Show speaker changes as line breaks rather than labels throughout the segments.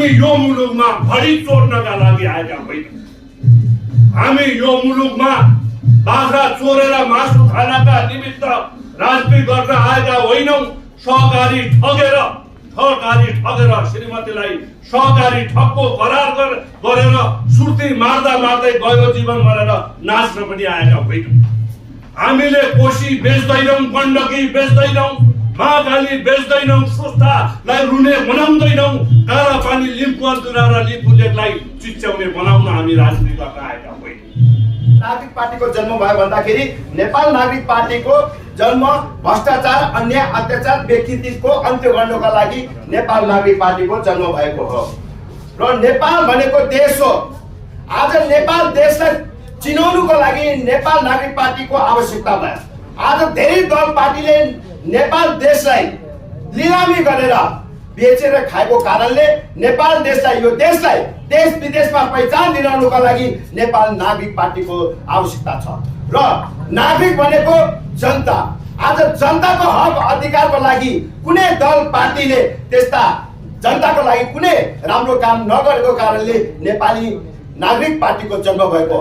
हामी यो मुलुकमा भरी चोर्नका लागि आएका होइन। हामी यो मुलुकमा बाख्रा चोरेर मासु खानका निमित्त राजनीति गर्न आएका होइनौँ। सहकारी ठगेर श्रीमतीलाई सहकारी ठगको करार गरेर सुर्ती मार्दा मार्दै गयो जीवन मरेर नाच्न पनि आएका होइनौँ। हामीले कोशी बेच्दैनौँ, गण्डकी बेच्दैनौँ, महाकाली बेच्दैनौँ, सुस्तालाई रुने बनाउँदैनौँ, काला पानी लिम्पुवा र लिम्पू लेकलाई चिच्याउने बनाउन हामी राजनीति गर्न आएका होइनौँ।
नागरिक पार्टीको जन्म भयो भन्दाखेरि नेपाल नागरिक पार्टीको जन्म भ्रष्टाचार, अन्याय, अत्याचार, व्यक्तित्वको अन्त्य गर्नका लागि नेपाल नागरिक पार्टीको जन्म भएको हो र नेपाल भनेको देश हो। आज नेपाल देशलाई चिनाउनुको लागि नेपाल नागरिक पार्टीको आवश्यकता भयो। आज धेरै दल पार्टीले नेपाल देशलाई लिलामी गरेर बेचेर खाएको कारणले नेपाल देशलाई, यो देशलाई देश विदेशमा पहिचान दिलाउनुको लागि नेपाल नागरिक पार्टीको आवश्यकता छ र नागरिक भनेको जनता। आज जनताको हक अधिकारको लागि कुनै दल पार्टीले त्यस्ता जनताको लागि कुनै राम्रो काम नगरेको कारणले नेपाली नागरिक पार्टीको जन्म भएको।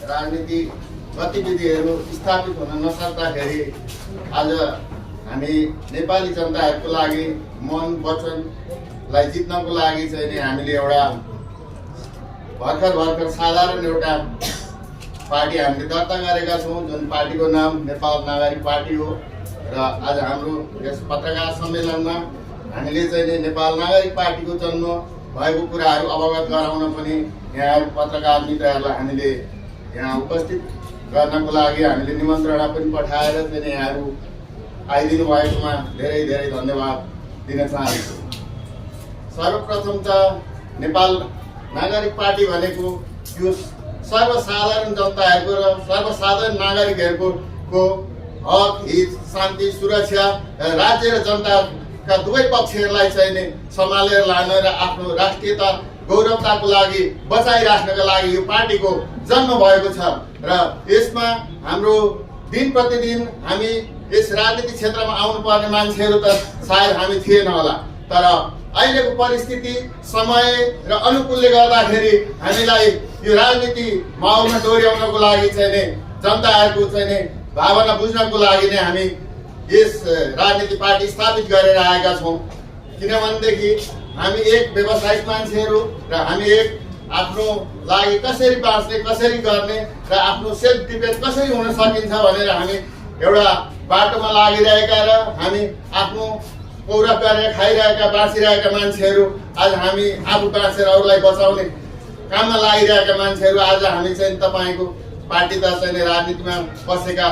राजनीति गतिविधिहरू स्थापित हुन नसक्दाखेरि आज हामी नेपाली जनताहरूको लागि मन वचनलाई जित्नको लागि चाहिँ नि हामीले एउटा भर्खर साधारण एउटा पार्टी हामीले दर्ता गरेका छौँ, जुन पार्टीको नाम नेपाल नागरिक पार्टी हो। र आज हाम्रो यस पत्रकार सम्मेलनमा हामीले चाहिँ नि नेपाल नागरिक पार्टीको जन्म भएको कुराहरू अवगत गराउन पनि यहाँ पत्रकार मित्रहरूलाई हामीले यहाँ उपस्थित गर्नको लागि हामीले निमन्त्रणा पनि पठाएर चाहिँ यहाँहरू आइदिनु भएकोमा धेरै धेरै धन्यवाद दिन चाहन्छु। सर्वप्रथम त नेपाल नागरिक पार्टी भनेको यो सर्वसाधारण जनताहरूको र सर्वसाधारण नागरिकहरूको हक, हित, शान्ति, सुरक्षा, राज्य र जनताका दुवै पक्षहरूलाई चाहिँ नि सम्हालेर लान र आफ्नो राष्ट्रियता गौरवताको लागि बचाइराख्नका लागि यो पार्टीको जन्म भएको छ र यसमा हाम्रो दिन प्रतिदिन हामी यस राजनीतिक क्षेत्रमा आउनुपर्ने मान्छेहरू त सायद हामी थिएन होला, तर अहिलेको परिस्थिति, समय र अनुकूलले गर्दाखेरि हामीलाई यो राजनीति माहौलमा डोर्याउनको लागि चाहिँ नि जनताहरूको चाहिँ नि भावना बुझ्नको लागि नै हामी यस राजनीति पार्टी स्थापित गरेर आएका छौँ। किनभनेदेखि हामी एक व्यवसायिक मान्छेहरू र हामी एक आफ्नो लागि कसरी बाँच्ने, कसरी गर्ने र आफ्नो सेल्फ डिपेन्ड कसरी हुन सकिन्छ भनेर हामी एउटा बाटोमा लागिरहेका र हामी आफ्नो पौरा गरेर खाइरहेका, बाँचिरहेका मान्छेहरू आज हामी आफू बाँचेर अरूलाई बचाउने काममा लागिरहेका मान्छेहरू आज हामी चाहिँ तपाईँको पार्टी त चाहिँ राजनीतिमा बसेका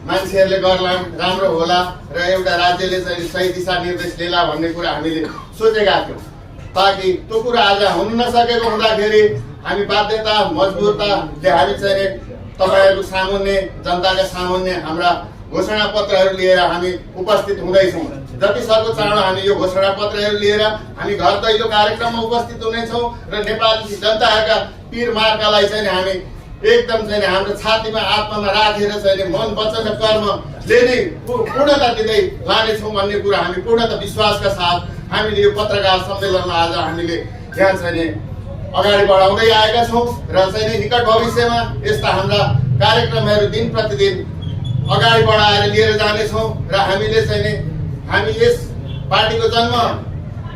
मान्छेहरूले गर्ला राम्रो होला र एउटा राज्यले चाहिँ सही दिशा निर्देश लिएला भन्ने कुरा हामीले सोचेका थियौँ। ताकि त्यो कुरा आज हुन नसकेको हुँदाखेरि हामी बाध्यता, मजबुरताले हामी चाहिँ तपाईँहरूको सामुन्ने, जनताका सामुन्ने हाम्रा घोषणा पत्रहरू लिएर हामी उपस्थित हुँदैछौँ। जति सक्दो चाँडो हामी यो घोषणा पत्रहरू लिएर हामी घर दैलो कार्यक्रममा उपस्थित हुनेछौँ र नेपाली जनताहरूका पीर मार्कालाई चाहिँ हामी एकदम चाहिँ हाम्रो छातीमा, आत्मामा राखेर चाहिँ मन, वचन र कर्मले नै पूर्णता दिँदै लानेछौँ भन्ने कुरा हामी पूर्णता विश्वासका साथ हामीले यो पत्रकार सम्मेलनमा आज हामीले यहाँ चाहिँ अगाडि बढाउँदै आएका छौँ र चाहिँ निकट भविष्यमा यस्ता हाम्रा कार्यक्रमहरू दिन प्रतिदिन अगाडि बढाएर लिएर जानेछौँ र हामीले चाहिँ हामी यस पार्टीको जन्म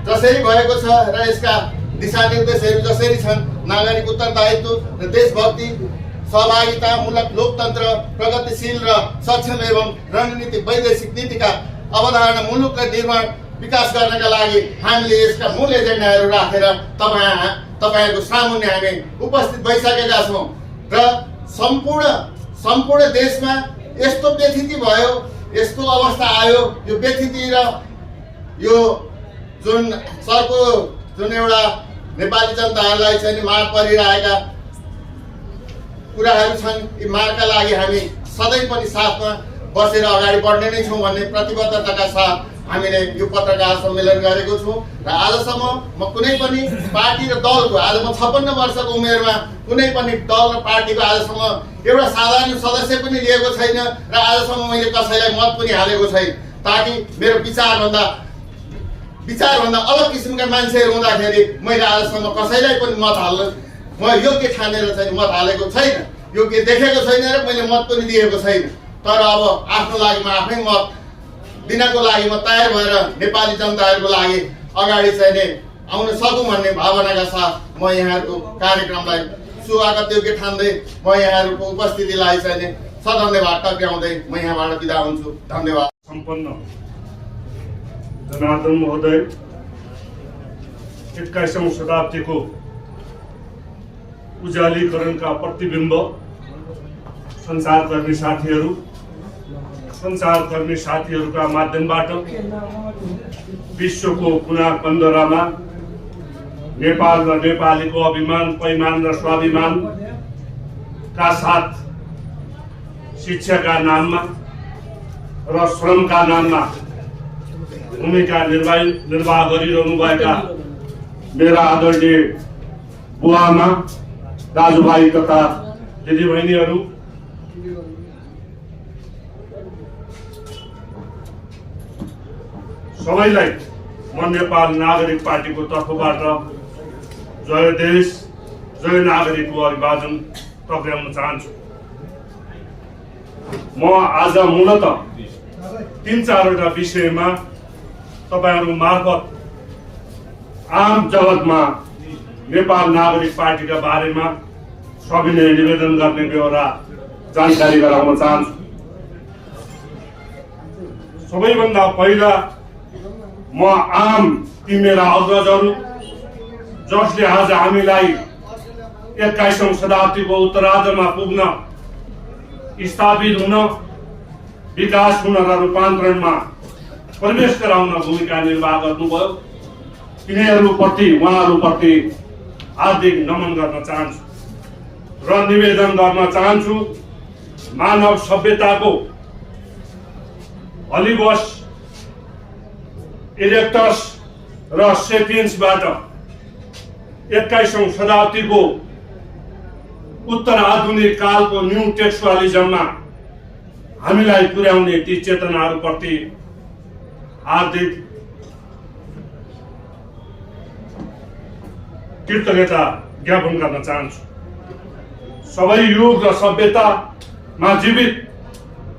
जसरी भएको छ र यसका दिशानिर्देशहरू जसरी छन्, नागरिक उत्तरदायित्व र देशभक्ति, सहभागितामूलक लोकतन्त्र, प्रगतिशील र सक्षम एवं रणनीतिक वैदेशिक नीतिका अवधारणा, मुलुकलाई निर्माण विकास गर्नका लागि हामीले यसका मूल एजेन्डाहरू राखेर तपाईँहरूको सामुन्ने हामी उपस्थित भइसकेका छौँ र सम्पूर्ण देशमा यस्तो व्यथिति भयो, यस्तो अवस्था आयो, यो व्यथिति र यो जुन सरको जुन एउटा नेपाली जनताहरूलाई चाहिँ मार परिरहेका कुराहरू छन्, यी मारका लागि हामी सधैँ पनि साथमा बसेर अगाडि बढ्ने नै छौँ भन्ने प्रतिबद्धताका साथ हामीले यो पत्रकार सम्मेलन गरेको छौँ। र आजसम्म म कुनै पनि पार्टी र दलको, आज म 56 वर्षको उमेरमा कुनै पनि दल र पार्टीको आजसम्म एउटा साधारण सदस्य पनि लिएको छैन र आजसम्म मैले कसैलाई मत पनि हालेको छैन, ताकि मेरो विचारभन्दा विचारभन्दा अलग किसिमका मान्छेहरू हुँदाखेरि मैले आजसम्म कसैलाई पनि मत हाल्न म योग्य ठानेर चाहिँ मत हालेको छैन, योग्य देखेको छैन र मैले मत पनि दिएको छैन। तर अब आफ्नो लागि म आफै मत दिनको लागि म तयार भएर नेपाली जनताहरूको लागि अगाडि चाहिँ नै आउन सकौँ भन्ने भावनाका साथ म यहाँहरूको कार्यक्रमलाई स्वागत योग्य ठान्दै म यहाँहरूको उपस्थितिलाई चाहिँ नै सधन्यवाद टक्राउँदै म यहाँबाट बिदा हुन्छु। धन्यवाद।
सम्पन्न जनार्दन महोदय, 21औं शताब्दीको उज्यालीकरणका प्रतिबिम्ब सञ्चारकर्मी साथीहरूका माध्यमबाट विश्वको कुना कन्दरामा नेपाल र नेपालीको अभिमान, पैमान र स्वाभिमान का साथ शिक्षाका नाममा र श्रमका नाममा भूमिका निर्वाह गरिरहनुभएका मेरा आदरणीय बुवामा, दाजुभाइ तथा दिदीबहिनीहरू, सबैलाई म नेपाल नागरिक पार्टीको तर्फबाट जय देश जय नागरिकको अभिवादन टक्राउन चाहन्छु। म आज मूलतः 3-4वटा विषयमा तपाईहरु मार्फत आम जगतमा नेपाल नागरिक पार्टीका बारेमा सविनय निवेदन गर्ने बेहोरा जानकारी गराउन चाहन्छु। सबैभन्दा पहिला म आम ती मेरा अग्रजहरू जसले आज हामीलाई 21औं शताब्दीको उत्तरार्धमा पुग्न, स्थापित हुन, विकास हुन र रूपान्तरणमा प्रवेश गराउन भूमिका निर्वाह गर्नुभयो, उहाँहरूप्रति हार्दिक नमन गर्न चाहन्छु र निवेदन गर्न चाहन्छु। मानव सभ्यताको हलिबस, इरेक्टस र सेपियन्सबाट 21औं शताब्दीको उत्तर आधुनिक कालको न्यू टेक्सुअलिजममा हामीलाई पुर्याउने ती चेतनाहरूप्रति हार्दिक कृतज्ञता ज्ञापन गर्न चाहन्छु। सबै युग र सभ्यतामा जीवित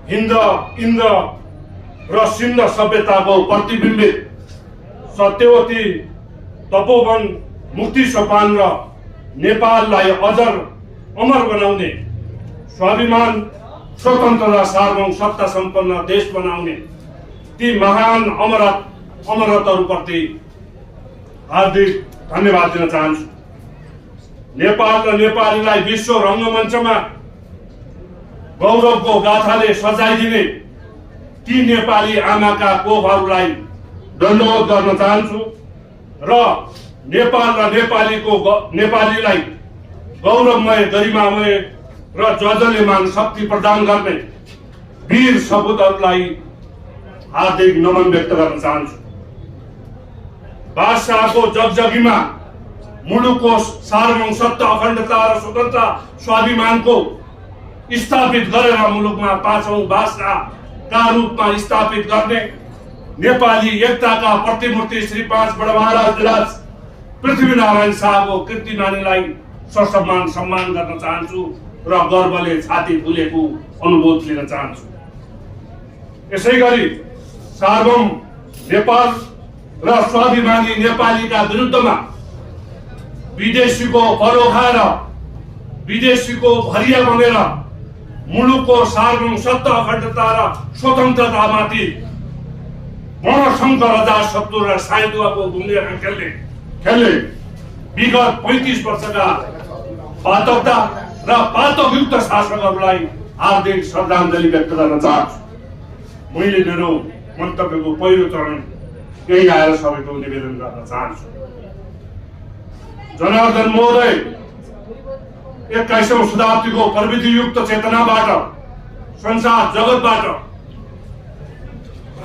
हिन्द, इन्द र सिन्ध सभ्यताको प्रतिबिम्बित सत्यवती, तपोवन, मुक्ति सोपान र नेपाललाई अजर अमर बनाउने, स्वाभिमान, स्वतन्त्र र सार्वभौम सत्ता सम्पन्न देश बनाउने ती महान अमरतहरूप्रति हार्दिक धन्यवाद दिन चाहन्छु। नेपाल र नेपालीलाई विश्व रङ्गमञ्चमा गौरवको गाथाले सजाइदिने ती नेपाली आमाका कोखहरूलाई दण्डवत गर्न चाहन्छु र नेपाल र नेपालीलाई गौरवमय, गरिमामय र जजलेमान शक्ति प्रदान गर्ने वीर सपुतहरूलाई हार्दिक नमन व्यक्त गर्न चाहन्छु। बादशाहको जगजगीमा मुलुकको सार्वभौम सत्ता, अखण्डता र स्वतन्त्रता, स्वाभिमानको स्थापित गरेर मुलुकमा 5औं बादशाहका रूपमा स्थापित गर्ने नेपाली एकताका प्रतिमूर्ति श्री 5 बडमहाराज पृथ्वीनारायण शाहको कीर्तिमानीलाई ससम्मान सम्मान गर्न चाहन्छु र गर्वले छाती फुलेको अनुभूति लिन चाहन्छु। यसैगरी सार्वभौम नेपाल र स्वाभिमानी नेपालीका विरुद्धमा विदेशीको परोखा र विदेशीको भरिया बनेर मुलुकको सार्वभौम सत्ता, अखण्डता र स्वतन्त्रतामाथि वर्णशङ्कर अजातशत्रु र साइदुवाको भूमिका खेल्ने विगत 35 वर्षका पातकता र पातकयुक्त शासकहरूलाई हार्दिक श्रद्धाञ्जली व्यक्त गर्न चाहन्छु। मैले मेरो मन्तव्यको पहिलो चरण यही आएर सबैको निवेदन गर्न चाहन्छु। जनार्दन महोदय 21औं शताब्दीको प्रविधियुक्त चेतनाबाट, संसार जगतबाट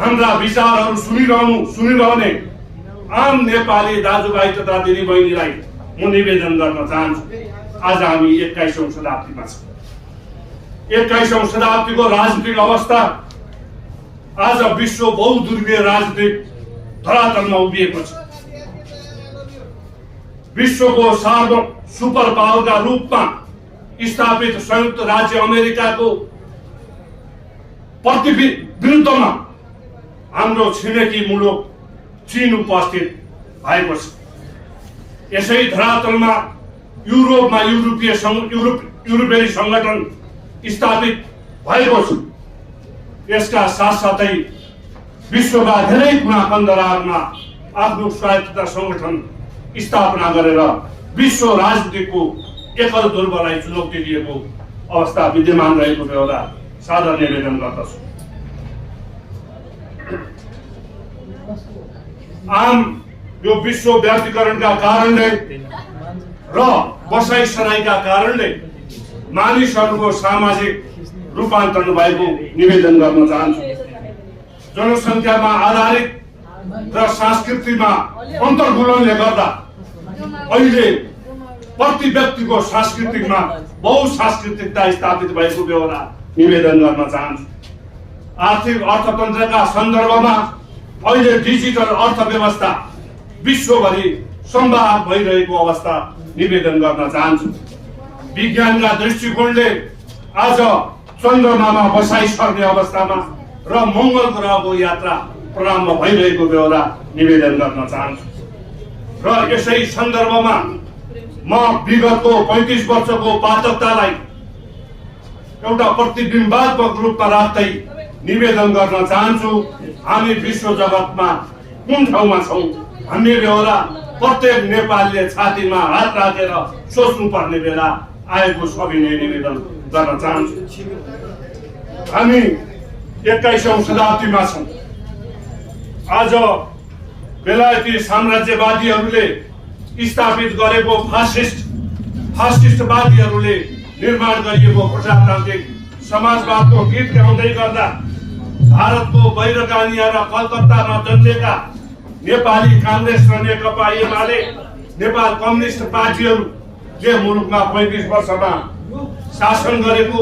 हाम्रा विचारहरू सुनिरहने आम नेपाली दाजुभाइ तथा दिदीबहिनीलाई म निवेदन गर्न चाहन्छु। आज हामी 21औं शताब्दीमा छौँ। 21औं शताब्दीको राजनीतिक अवस्था आज विश्व बहुध्रुवीय राजनीतिक धरातलमा उभिएको छ। विश्वको सुपर पावरका रूपमा स्थापित संयुक्त राज्य अमेरिकाको विरुद्धमा हाम्रो छिमेकी मुलुक चीन उपस्थित भएको छ। यसै धरातलमा युरोपमा युरोपेली संगठन स्थापित भएको छ। यसका साथसाथै विश्वका धेरै कुना कन्दराहरूमा आफ्नो स्वायत्तता संगठन स्थापना गरेर विश्व राजनीतिको एकल ध्रुवलाई चुनौती दिएको अवस्था विद्यमान रहेको बेहोरा सादर निवेदन गर्दछु। यो विश्व व्यापीकरणका कारणले र बसाइसराईका कारणले मानिसहरूको सामाजिक रूपान्तरण भएको निवेदन गर्न चाहन्छु। जनसङ्ख्यामा आधारित र संस्कृतिमा अन्तर्गुलनले गर्दा अहिले प्रति व्यक्तिको सांस्कृतिकमा बहुसांस्कृतिकता स्थापित भएको बेहोरा निवेदन गर्न चाहन्छु। आर्थिक अर्थतन्त्रका सन्दर्भमा अहिले डिजिटल अर्थव्यवस्था विश्वभरि सम्भाग भइरहेको अवस्था निवेदन गर्न चाहन्छु। विज्ञानका दृष्टिकोणले आज चन्द्रमामा बसाइ सर्ने अवस्थामा र मङ्गल ग्रहको यात्रा प्रारम्भ भइरहेको बेहोरा निवेदन गर्न चाहन्छु। र यसै सन्दर्भमा म विगतको 35 वर्षको पाठकतालाई एउटा प्रतिबिम्बात्मक रूपमा राख्दै निवेदन गर्न चाहन्छु। हामी विश्व जगतमा कुन ठाउँमा छौँ भन्ने बेहोरा प्रत्येक नेपालीले छातीमा हात राखेर सोच्नु पर्ने बेला आएको सविनय निवेदन गर्न चाहन्छु। हामी 21औं शताब्दीमा छौँ। आज बेलायती साम्राज्यवादीहरूले स्थापित गरेको फासिस्टवादीहरूले निर्माण गरिएको प्रजातान्त्रिक समाजवादको गीत गाउँदै गर्दा भारतको बैरकानिया र कलकत्तामा जन्मेका नेपाली काङ्ग्रेस र नेकपा एमाले नेपाल कम्युनिस्ट पार्टीहरूले मुलुकमा 35 वर्षमा शासन गरेको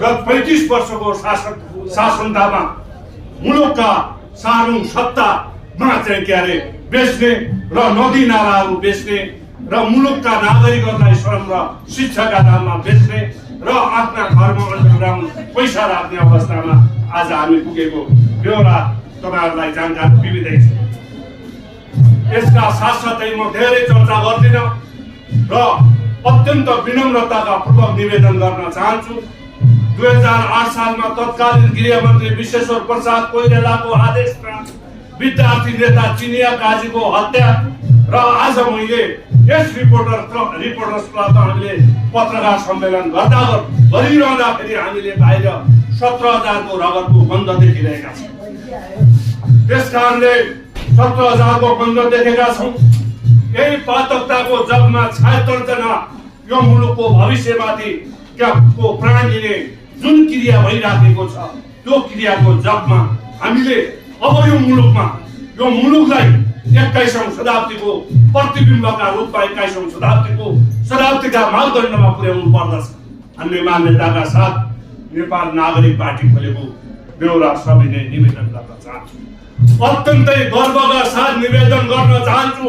र 35 वर्षको शासनतामा मुलुकका सारुङ सत्तामा चाहिँ के अरे बेच्ने र नदी नालाहरू बेच्ने र मुलुकका नागरिकहरूलाई श्रम र शिक्षाका नाममा बेच्ने र आफ्ना घरमा अन्डरग्राउन्ड पैसा राख्ने अवस्थामा आज हामी पुगेको बेहोरा तपाईँहरूलाई जानकारी दिँदैछु। यसका साथसाथै म धेरै चर्चा गर्दिनँ र अत्यन्त विनम्रताका पूर्वक निवेदन गर्न चाहन्छु। 2008 सालमा तत्कालीन गृहमन्त्री विश्वेश्वर प्रसाद कोइरालाको आदेशमा विद्यार्थी नेता चिनिया काजीको हत्या र आज मैले यस रिपोर्टर्स क्लबमा हामीले पत्रकार सम्मेलन गरिरहँदाखेरि हामीले बाहिर 17,000 को रगतको बन्द देखिरहेका छौँ। त्यसकारणले 17,000 को बन्द देखेका छौँ। यही पाठकताको जगमा 76 जना यो मुलुकको भविष्यमाथि को प्राण लिने जुन क्रिया भइराखेको छ त्यो क्रियाको जगमा हामीले अब यो मुलुकलाई 21औं शताब्दीको प्रतिबिम्बका रूपमा 21औं शताब्दीका मापदण्डमा पुर्याउनु पर्दछ भन्ने मान्यताका साथ नेपाल नागरिक पार्टी खोलेको बेहोरा सविनय निवेदन गर्न चाहन्छु। अत्यन्तै गर्वका साथ निवेदन गर्न चाहन्छु।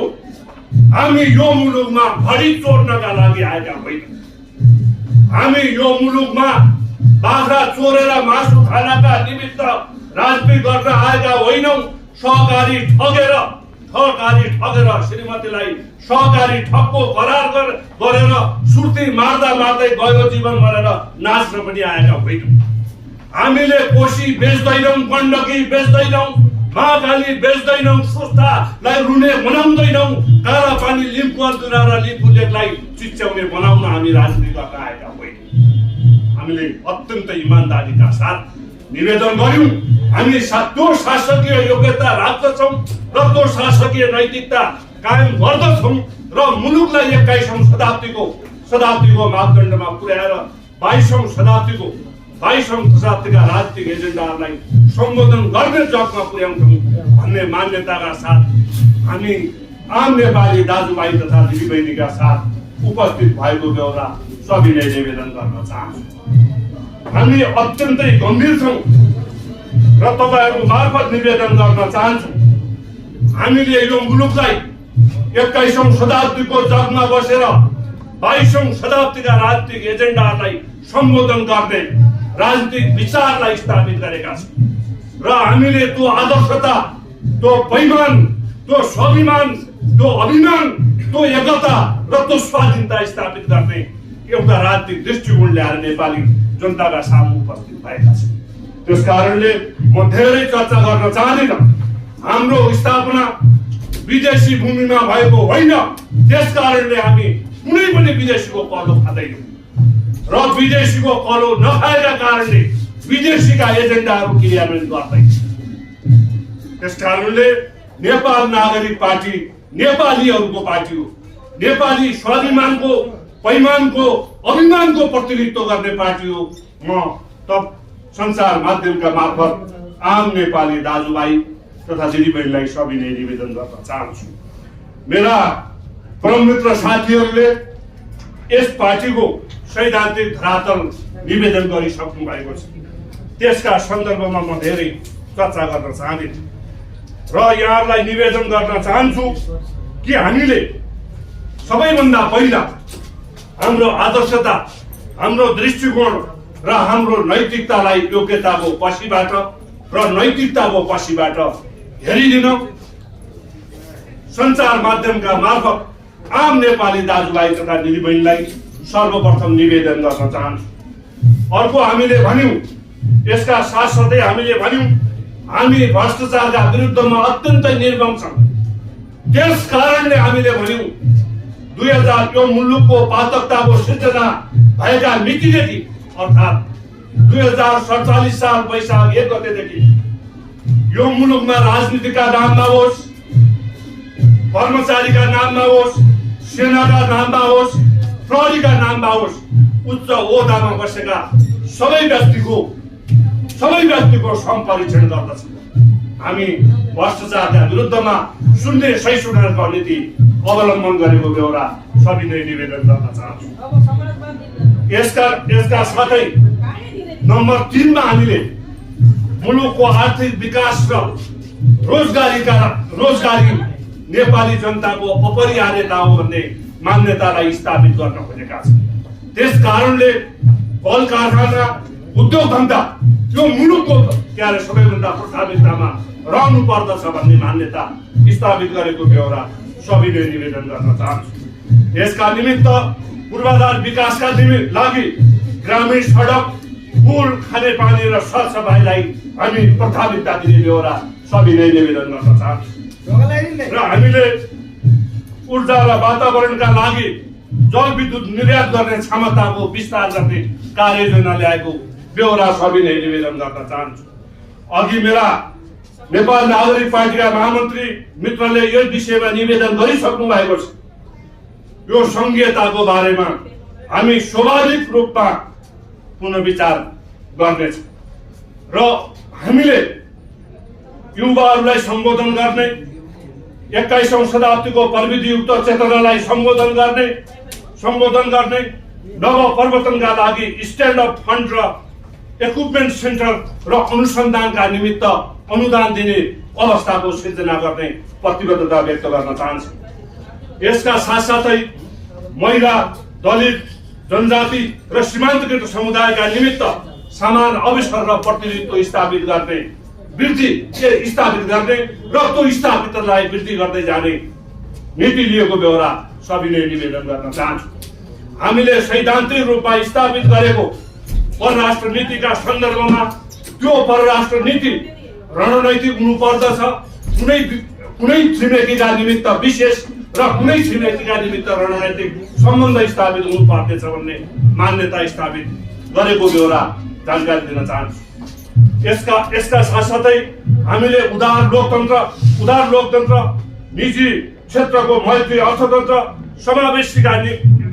हामी यो मुलुकमा घडी चोर्नका लागि आएका होइन। हामी यो मुलुकमा बाख्रा चोरेर मासु खानाका निमित्त राजनीति गर्न आएका होइनौँ। सहकारी ठगेर श्रीमतीलाई सहकारी ठगको करार गरेर सुर्ती मार्दै गयो जीवन भनेर नाच्न पनि आएका होइनौँ। हामीले कोशी बेच्दैनौँ, गण्डकी बेच्दैनौँ, महाकाली बेच्दैनौँ, सुस्तालाई रुने बनाउँदैनौँ, काला पानी लिम्बु अन्तुरा र लिम्बु लेकलाई चिच्याउने बनाउन हामी राजनीति गर्न आएका होइनौँ। हामीले अत्यन्त इमानदारीका साथ निवेदन गर्यौं। हामी त्यो शासकीय योग्यता राख्दछौँ र त्यो शासकीय नैतिकता कायम गर्दछौँ र मुलुकलाई 21औं शताब्दीको मापदण्डमा पुर्याएर 22औं शताब्दीका राजनीतिक एजेन्डाहरूलाई सम्बोधन गर्ने जगमा पुर्याउँछौँ भन्ने मान्यताका साथ हामी आम नेपाली दाजुभाइ तथा दिदीबहिनीका साथ उपस्थित भएको बेहोरा सविनय निवेदन गर्न चाहन्छु। हामी अत्यन्तै गम्भीर छौँ र तपाईँहरू मार्फत निवेदन गर्न चाहन्छु। हामीले यो मुलुकलाई 21औं शताब्दीको जगमा बसेर 22औं शताब्दीका राजनीतिक एजेन्डालाई सम्बोधन गर्ने राजनीतिक विचारलाई स्थापित गरेका छौँ र हामीले त्यो आदर्शता, त्यो पैमान, त्यो स्वाभिमान, त्यो अभिमान, त्यो एकता र त्यो स्वाधीनता स्थापित गर्ने एउटा राजनीतिक दृष्टिकोण ल्याएर नेपाली जनताका सामु उपस्थित भएका छन्। त्यस कारणले म धेरै चर्चा गर्न चाहदिनँ। हाम्रो स्थापना विदेशी भूमिमा भएको होइन, त्यस कारणले हामी कुनै पनि विदेशीको कलो खाँदैनौँ र विदेशीको कलो नखाएका कारणले विदेशीका एजेन्डाहरू क्रियान्वयन गर्दैन। त्यस कारणले नेपाल नागरिक पार्टी नेपालीहरूको पार्टी हो। नेपाली स्वाभिमानको, पैमानको, अभिमानको प्रतिनिधित्व गर्ने पार्टी हो। म तब संचार माध्यमका मार्फत आम नेपाली दाजुभाइ तथा दिदीबहिनीलाई सविनय निवेदन गर्न चाहन्छु। मेरा परम मित्र साथीहरूले यस पार्टीको सैद्धान्तिक धरातल निवेदन गरिसक्नु भएको छ। त्यसका सन्दर्भमा म धेरै चर्चा गर्न चाहदिनँ र यहाँहरूलाई निवेदन गर्न चाहन्छु कि हामीले सबैभन्दा पहिला हाम्रो आदर्शता, हाम्रो दृष्टिकोण र हाम्रो नैतिकतालाई योग्यताको पछिबाट र नैतिकताको पछिबाट हेरिदिन सञ्चार माध्यमका मार्फत आम नेपाली दाजुभाइ तथा दिदीबहिनीलाई सर्वप्रथम निवेदन गर्न चाहन्छु। अर्को हामीले भन्यौँ, यसका साथसाथै हामीले भन्यौँ हामी भ्रष्टाचारका विरुद्धमा अत्यन्तै निर्मम छौँ। त्यस कारणले हामीले भन्यौँ 2000 यो मुलुकको पातकताको सिर्जना भएका मितिदेखि अर्थात् 2047 साल वैशाख 1 गतेदेखि यो मुलुकमा राजनीतिका नाममा होस्, कर्मचारीका नाममा होस्, सेनाका नाममा होस्, प्रहरीका नाममा होस्, उच्च ओहदामा बसेका सबै व्यक्तिको सम्परीक्षण गर्दछ। हामी भ्रष्टाचारका विरुद्धमा शून्य सहिष्णुताको नीति अवलम्बन गरेको बेहोरा सविनय निवेदन गर्न चाहन्छु। यसका साथै नम्बर 3 मा हामीले मुलुकको आर्थिक विकास र रोजगारी नेपाली जनताको अपरिहार्यता हो भन्ने मान्यतालाई स्थापित गर्न खोजेका छौँ। त्यस कारणले कल कारखाना, उद्योग धन्दा यो मुलुकको क्यारे सबैभन्दा प्राथमिकतामा रहनु पर्दछ भन्ने मान्यता स्थापित गरेको बेहोरा सविनय निवेदन गर्न चाहन्छु। यसका निमित्त पूर्वाधार विकासका लागि ग्रामीण सडक, पुल, खानेपानी र सरसफाइलाई हामी प्राथमिकता दिने बेहोरा सविनय निवेदन गर्न चाहन्छु। र हामीले ऊर्जा र वातावरणका लागि जलविद्युत निर्यात गर्ने क्षमताको विस्तार गर्ने कार्ययोजना ल्याएको बेहोरा सविनय निवेदन गर्न चाहन्छु। अघि मेरा नेपाल नागरिक पार्टीका महामन्त्री मित्रले यो विषयमा निवेदन गरिसक्नु भएको छ। यो संघीयताको बारेमा हामी स्वाभाविक रूपमा पुनर्विचार गर्नेछौँ र हामीले युवाहरूलाई सम्बोधन गर्ने, 21औं शताब्दीको प्रविधियुक्त चेतनालाई सम्बोधन गर्ने, नव परिवर्तनका लागि स्ट्यान्ड अप फन्ड र इक्विपमेन्ट सेन्टर र अनुसन्धानका निमित्त अनुदान दिने अवस्थाको सिर्जना गर्ने प्रतिबद्धता व्यक्त गर्न चाहन्छु। यसका साथसाथै महिला, दलित, जनजाति र सीमान्तकृत समुदायका निमित्त समान अवसर र प्रतिनिधित्व स्थापित गर्ने र त्यो स्थापितलाई वृद्धि गर्दै जाने नीति लिएको बेहोरा सविनय निवेदन गर्न चाहन्छु। हामीले सैद्धान्तिक रूपमा स्थापित गरेको परराष्ट्र नीतिका सन्दर्भमा त्यो परराष्ट्र नीति रणनैतिक हुनुपर्दछ। कुनै छिमेकीका निमित्त विशेष र कुनै छिमेकीका निमित्त रणनैतिक सम्बन्ध स्थापित हुनुपर्दछ भन्ने मान्यता स्थापित गरेको बेहोरा जानकारी दिन चाहन्छु। यसका साथसाथै हामीले उदार लोकतन्त्र, निजी क्षेत्रको मैत्री अर्थतन्त्र समावेशीका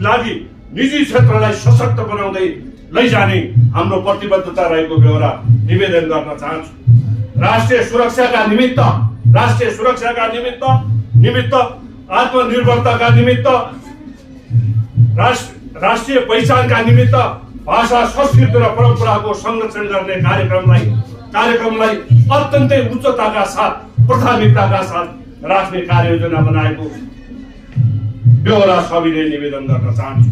लागि निजी क्षेत्रलाई सशक्त बनाउँदै लैजाने हाम्रो प्रतिबद्धता रहेको बेहोरा निवेदन गर्न चाहन्छु। राष्ट्रिय सुरक्षाका निमित्त आत्मनिर्भरताका निमित्त राष्ट्रिय पहिचानका निमित्त भाषा, संस्कृति र परम्पराको संरक्षण गर्ने कार्यक्रमलाई अत्यन्तै उच्चताका साथ, प्राथमिकताका साथ राख्ने कार्ययोजना बनाएको बेहोरा सविनय निवेदन गर्न चाहन्छु।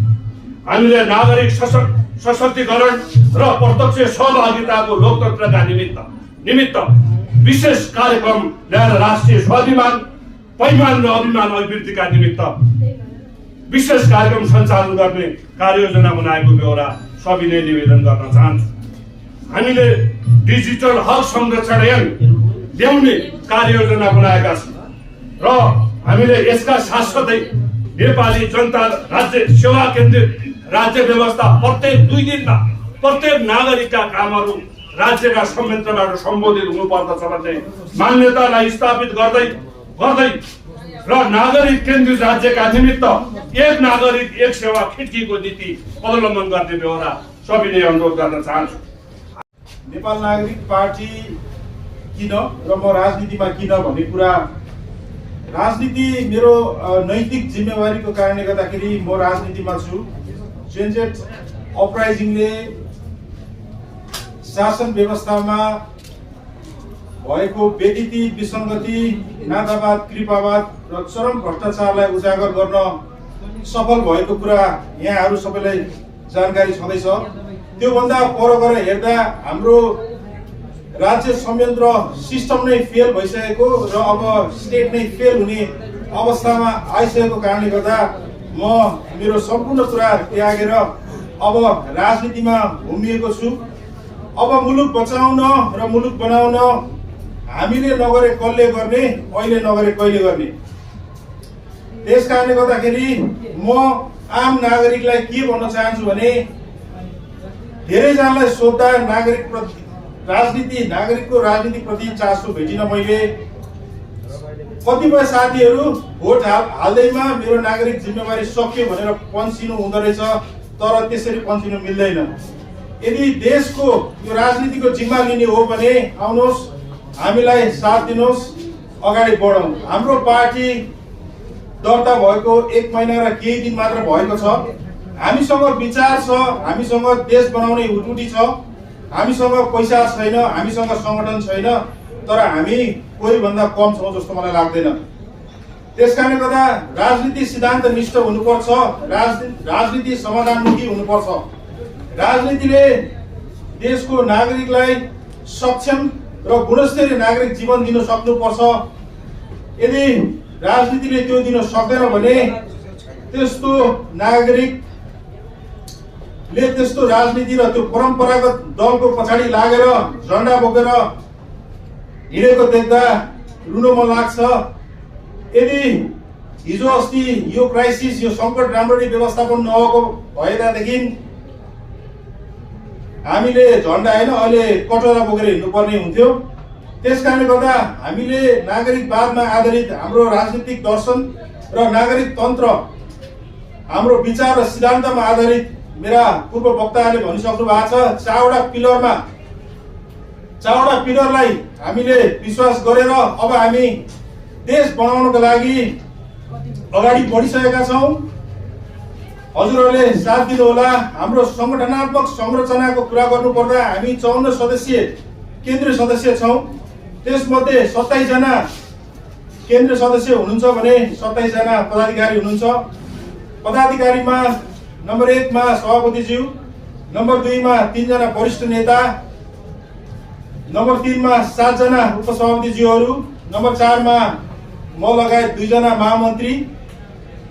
हामीले नागरिक सशक्तिकरण र प्रत्यक्ष सहभागिताको लोकतन्त्रका निमित्त विशेष कार्यक्रम ल्याएर राष्ट्रिय स्वाभिमान पैमान र अभिमान अभिवृद्धिका निमित्त विशेष कार्यक्रम सञ्चालन गर्ने कार्ययोजना बनाएको बेहोरा सविनय निवेदन गर्न चाहन्छु। हामीले डिजिटल हक संरक्षण ऐन ल्याउने कार्ययोजना बनाएका छौँ र हामीले यसका साथसाथै नेपाली जनता राज्य सेवा केन्द्रित राज्य व्यवस्था प्रत्येक 2 दिनमा प्रत्येक नागरिकका कामहरू राज्यका संयन्त्रबाट सम्बोधित हुनुपर्दछ भन्ने मान्यतालाई स्थापित गर्दै र नागरिक केन्द्रित राज्यका निमित्त एक नागरिक एक सेवा खिड्कीको नीति अवलम्बन गर्ने बेहोरा सविनय अनुरोध गर्न चाहन्छु।
नेपाल नागरिक पार्टी किन र म राजनीतिमा किन भन्ने कुरा, राजनीति मेरो नैतिक जिम्मेवारीको कारणले गर्दाखेरि म राजनीतिमा छु। जेनजेट अपराइजिङले शासन व्यवस्थामा भएको बेइज्जती, विसङ्गति, नातावाद, कृपावाद र चरम भ्रष्टाचारलाई उजागर गर्न सफल भएको कुरा यहाँहरू सबैलाई जानकारी छँदैछ। त्योभन्दा पर गएर हेर्दा हाम्रो राज्य संयन्त्र सिस्टम नै फेल भइसकेको र अब स्टेट नै फेल हुने अवस्थामा आइसकेको कारणले गर्दा म मेरो सम्पूर्ण कुरा त्यागेर अब राजनीतिमा घुमिएको छु। अब मुलुक बचाउन र मुलुक बनाउन हामीले नगरे कसले गर्ने, अहिले नगरे कहिले गर्ने। त्यस कारणले गर्दाखेरि म आम नागरिकलाई के भन्न चाहन्छु भने, धेरैजनालाई सोध्दा नागरिकको राजनीतिप्रति चासो भेटिन मैले। कतिपय साथीहरू भोट हाल्दैमा मेरो नागरिक जिम्मेवारी सक्यो भनेर पन्सिनु हुँदो रहेछ, तर त्यसरी पन्सिनु मिल्दैन। यदि देशको यो राजनीतिको जिम्मा लिने हो भने आउनुहोस्, हामीलाई साथ दिनुहोस्, अगाडि बढौँ। हाम्रो पार्टी दर्ता भएको 1 महिना र केही दिन मात्र भएको छ। हामीसँग विचार छ, हामीसँग देश बनाउने हुटुटी छ, हामीसँग पैसा छैन, हामीसँग संगठन छैन, तर हामी कोही भन्दा कम छौँ जस्तो मलाई लाग्दैन। त्यसकारणले गर्दा राजनीति सिद्धान्तनिष्ठ हुनुपर्छ, राजनीति समाधानमुखी हुनुपर्छ। राजनीतिले देशको नागरिकलाई सक्षम र गुणस्तरीय नागरिक जीवन दिन सक्नुपर्छ। यदि राजनीतिले त्यो दिन सक्दैन भने त्यस्तो नागरिकले त्यस्तो राजनीति र त्यो परम्परागत दलको पछाडि लागेर झन्डा बोकेर हिँडेको देख्दा रुन मन लाग्छ। यदि हिजो अस्ति यो क्राइसिस, यो सङ्कट राम्ररी व्यवस्थापन नभएको भएदेखि हामीले झन्डा होइन अहिले कटोरा बोकेर हिँड्नुपर्ने हुन्थ्यो। त्यस कारणले गर्दा हामीले नागरिकवादमा आधारित हाम्रो राजनीतिक दर्शन र नागरिक तन्त्र, हाम्रो विचार र सिद्धान्तमा आधारित मेरा पूर्व वक्ताहरूले भनिसक्नु भएको छ, चारवटा पिलरलाई हामीले विश्वास गरेर अब हामी देश बनाउनको लागि अगाडि बढिसकेका छौँ। हजुरहरूले साथ दिनु होला। हाम्रो संगठनात्मक संरचनाको कुरा गर्नुपर्दा हामी 54 सदस्यीय केन्द्रीय सदस्य छौँ। त्यसमध्ये 27 जना केन्द्रीय सदस्य हुनुहुन्छ भने 27 जना पदाधिकारी हुनुहुन्छ। पदाधिकारीमा नम्बर 1 मा सभापतिज्यू, नम्बर 2 मा 3 जना वरिष्ठ नेता, नम्बर 3 मा 7 जना उपसभापतिज्यूहरू, नम्बर 4 मा म लगायत 2 जना महामन्त्री,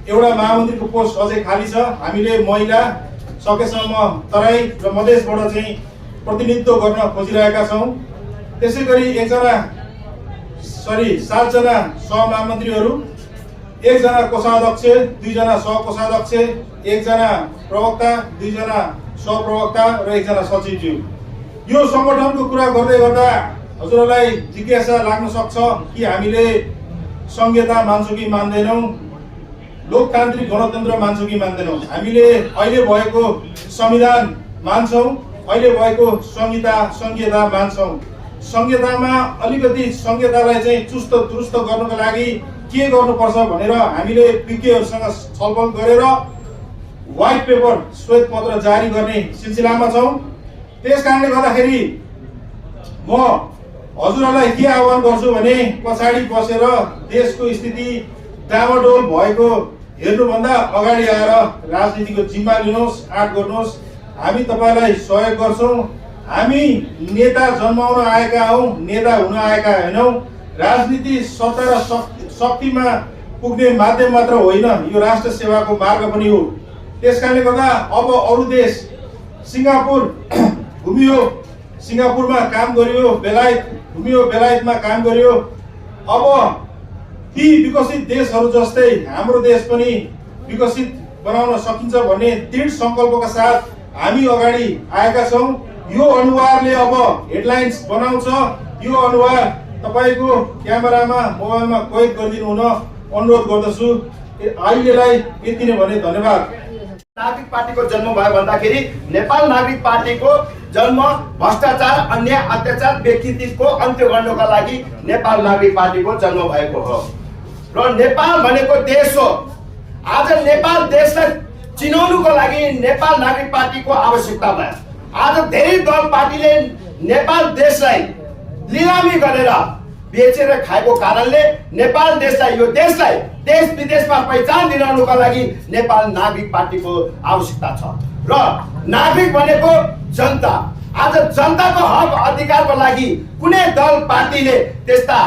एउटा महामन्त्रीको पोस्ट अझै खाली छ। हामीले महिला सकेसम्म तराई र मधेसबाट चाहिँ प्रतिनिधित्व गर्न खोजिरहेका छौँ। त्यसै गरी 7 जना सहमहामन्त्रीहरू, 1 जना कोषाध्यक्ष, 2 जना सहकोषाध्यक्ष, 1 जना प्रवक्ता, 2 जना सहप्रवक्ता र 1 जना सचिवज्यू। यो संगठनको कुरा गर्दै गर्दा हजुरहरूलाई जिज्ञासा लाग्न सक्छ कि हामीले संहिता मान्छौँ कि मान्दैनौँ, लोकतान्त्रिक गणतन्त्र मान्छौँ कि मान्दैनौँ। हामीले अहिले भएको संविधान मान्छौँ, अहिले भएको संहिता मान्छौँ। संहितामा अलिकति संहितालाई चाहिँ चुस्त दुरुस्त गर्नको लागि के गर्नुपर्छ भनेर हामीले विज्ञहरूसँग छलफल गरेर व्हाइट पेपर, श्वेत पत्र जारी गर्ने सिलसिलामा छौँ। त्यस कारणले गर्दाखेरि म हजुरहरूलाई के आह्वान गर्छु भने पछाडि बसेर देशको स्थिति डामाडोल भएको हेर्नुभन्दा अगाडि आएर राजनीतिको जिम्मा लिनुहोस्, आँट गर्नुहोस्। हामी तपाईँलाई सहयोग गर्छौँ। हामी नेता जन्माउन आएका हौँ, नेता हुन आएका होइनौँ। राजनीति सत्ता र शक्तिमा पुग्ने माध्यम मात्र होइन, यो राष्ट्र सेवाको मार्ग पनि हो। त्यसकारणले गर्दा अब अरू देश सिङ्गापुर घुमियो, सिङ्गापुरमा काम गरियो, बेलायत घुमियो, बेलायतमा काम गरियो। अब ती विकसित देशहरू जस्तै हाम्रो देश पनि विकसित बनाउन सकिन्छ भन्ने दृढ सङ्कल्पका साथ हामी अगाडि आएका छौँ। यो अनुहारले अब हेडलाइन्स बनाउँछ। यो अनुहार तपाईँको क्यामेरामा मोबाइलमा कैद गरिदिनु हुन अनुरोध गर्दछु। अहिलेलाई यति नै भने धन्यवाद।
नागरिक पार्टीको जन्म भयो भन्दाखेरि नेपाल नागरिक पार्टीको जन्म भ्रष्टाचार, अन्याय, अत्याचार, व्यक्तित्वको अन्त्य गर्नुका लागि नेपाल नागरिक पार्टीको जन्म भएको हो। र नेपाल भनेको देश हो। आज नेपाल देशलाई चिनाउनुको लागि नेपाल नागरिक पार्टीको आवश्यकता भयो। आज धेरै दल पार्टीले नेपाल देशलाई लिलामी गरेर बेचेर खाएको कारणले नेपाल देशलाई, यो देशलाई देश विदेशमा पहिचान दिलाउनुका लागि नेपाल नागरिक पार्टीको आवश्यकता छ। र नागरिक भनेको जनता। आज जनताको हक अधिकारको लागि कुनै दल पार्टीले त्यस्ता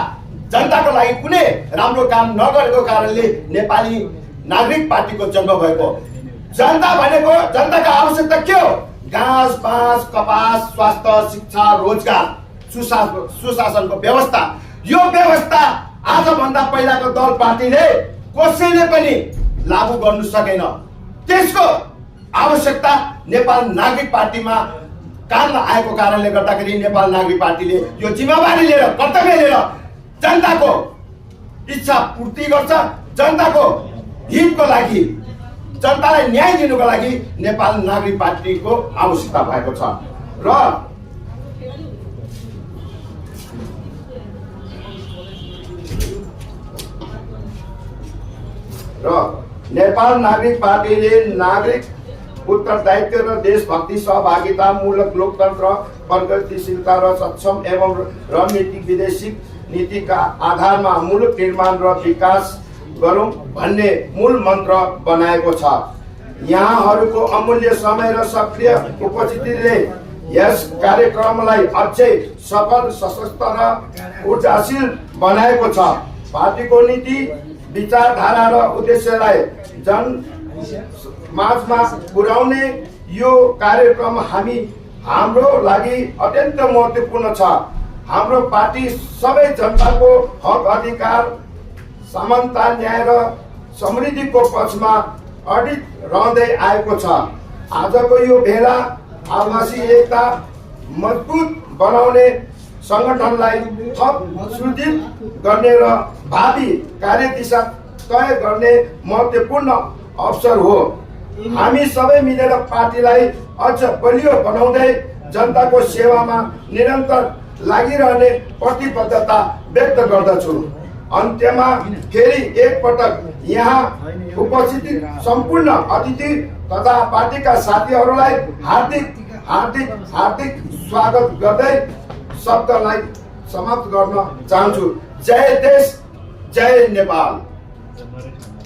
जनताको लागि कुनै राम्रो काम नगरेको कारणले नेपाली नागरिक पार्टीको जन्म भएको। जनता भनेको, जनताको आवश्यकता के हो? घाँस, बाँस, कपास, स्वास्थ्य, शिक्षा, रोजगार, सुशासनको व्यवस्था। यो व्यवस्था आजभन्दा पहिलाको दल पार्टीले कसैले पनि लागू गर्नु सकेन। त्यसको आवश्यकता नेपाल नागरिक पार्टीमा काममा आएको कारणले गर्दाखेरि नेपाल नागरिक पार्टीले यो जिम्मेवारी लिएर, कर्तव्य लिएर जनताको इच्छा पूर्ति गर्छ। जनताको हितको लागि, जनतालाई न्याय दिनुको लागि नेपाल नागरिक पार्टीको आवश्यकता भएको छ। र नेपाल नागरिक पार्टीले नागरिक उत्तरदायित्व र देशभक्ति, सहभागिता मूलक लोकतन्त्र, प्रगतिशीलता र सक्षम एवं रणनीतिक विदेशी नीतिका आधारमा मुलुक निर्माण र विकास गरौँ भन्ने मूल मन्त्र बनाएको छ। यहाँहरूको अमूल्य समय र सक्रिय उपस्थितिले यस कार्यक्रमलाई अझै सफल, सशक्त र ऊर्जाशील बनाएको छ। पार्टीको नीति, विचारधारा र उद्देश्यलाई जन माझमा पुर्याउने यो कार्यक्रम हाम्रो लागि अत्यन्त महत्त्वपूर्ण छ। हाम्रो पार्टी सबै जनताको हक अधिकार, समानता, न्याय र समृद्धिको पक्षमा अडिग रहँदै आएको छ। आजको यो भेला आभासी एकता मजबुत बनाउने, संगठनलाई थप सुदृढ गर्ने र भावी कार्यदिशा तय गर्ने महत्त्वपूर्ण अवसर हो। हामी सबै मिलेर पार्टीलाई अझ बलियो बनाउँदै जनताको सेवामा निरन्तर लागिरहने प्रतिबद्धता व्यक्त गर्दछु। अन्त्यमा फेरि एकपटक यहाँ उपस्थित सम्पूर्ण अतिथि तथा पार्टीका साथीहरूलाई हार्दिक स्वागत गर्दै शब्दलाई समाप्त गर्न चाहन्छु। जय देश, जय नेपाल।